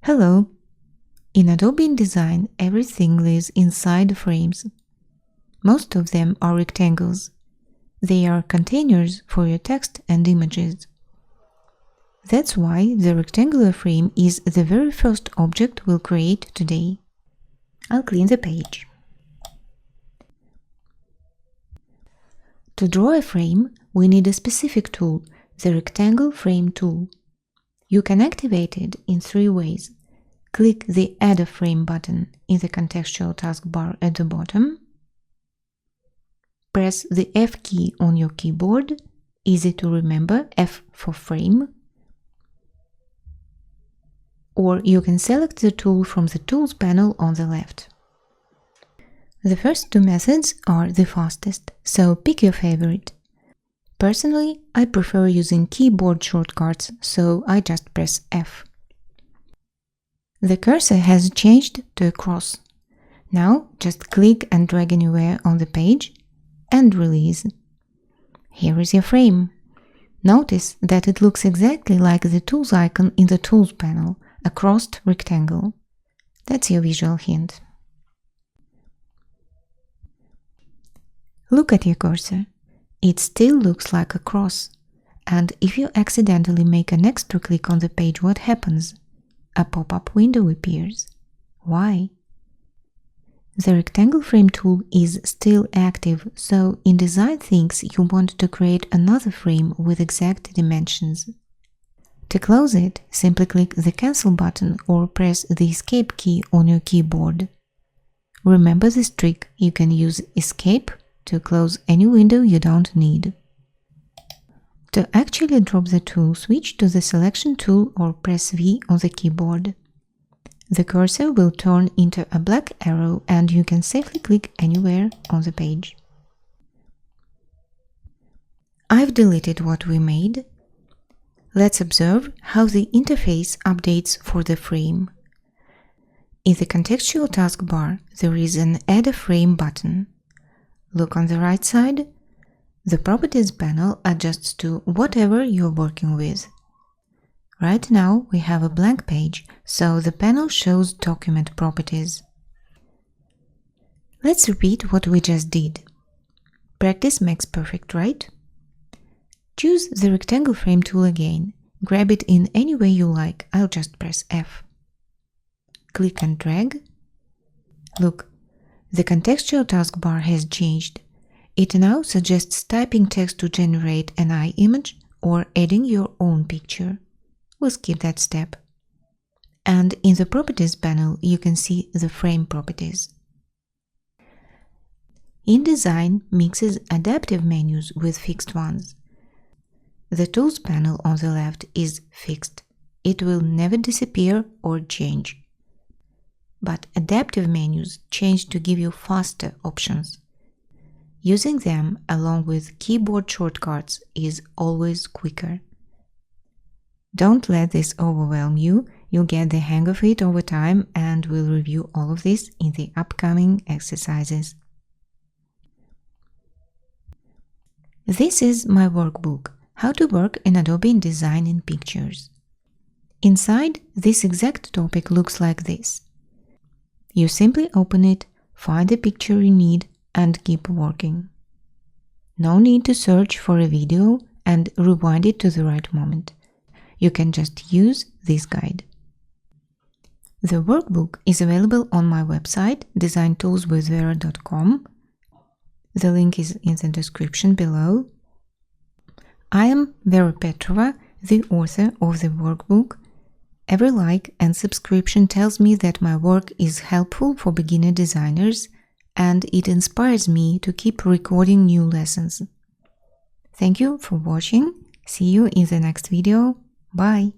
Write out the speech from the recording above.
Hello! In Adobe InDesign, everything lives inside frames. Most of them are rectangles. They are containers for your text and images. That's why the rectangular frame is the very first object we'll create today. I'll clean the page. To draw a frame, we need a specific tool, the Rectangle Frame tool. You can activate it in 3 ways. Click the Add a Frame button in the contextual taskbar at the bottom. Press the F key on your keyboard, easy to remember, F for frame. Or you can select the tool from the Tools panel on the left. The first 2 methods are the fastest, so pick your favorite. Personally, I prefer using keyboard shortcuts, so I just press F. The cursor has changed to a cross. Now just click and drag anywhere on the page and release. Here is your frame. Notice that it looks exactly like the Tools icon in the Tools panel, a crossed rectangle. That's your visual hint. Look at your cursor. It still looks like a cross. And if you accidentally make an extra click on the page, what happens? A pop-up window appears. Why? The Rectangle Frame tool is still active, so InDesign thinks you want to create another frame with exact dimensions. To close it, simply click the Cancel button or press the Escape key on your keyboard. Remember this trick, you can use Escape to close any window you don't need. To actually drop the tool, switch to the Selection tool or press V on the keyboard. The cursor will turn into a black arrow and you can safely click anywhere on the page. I've deleted what we made. Let's observe how the interface updates for the frame. In the contextual taskbar, there is an Add a Frame button. Look on the right side. The Properties panel adjusts to whatever you're working with. Right now we have a blank page, so the panel shows document properties. Let's repeat what we just did. Practice makes perfect, right? Choose the Rectangle Frame tool again. Grab it in any way you like. I'll just press F. Click and drag. Look, the contextual taskbar has changed. It now suggests typing text to generate an eye image or adding your own picture. We'll skip that step. And in the Properties panel, you can see the frame properties. InDesign mixes adaptive menus with fixed ones. The Tools panel on the left is fixed. It will never disappear or change. But adaptive menus change to give you faster options. Using them along with keyboard shortcuts is always quicker. Don't let this overwhelm you. You'll get the hang of it over time, and we'll review all of this in the upcoming exercises. This is my workbook, How to Work in Adobe InDesign in Pictures. Inside, this exact topic looks like this. You simply open it, find the picture you need, and keep working. No need to search for a video and rewind it to the right moment. You can just use this guide. The workbook is available on my website, designtoolswithvera.com. The link is in the description below. I am Vera Petrova, the author of the workbook. Every like and subscription tells me that my work is helpful for beginner designers, and it inspires me to keep recording new lessons. Thank you for watching. See you in the next video. Bye!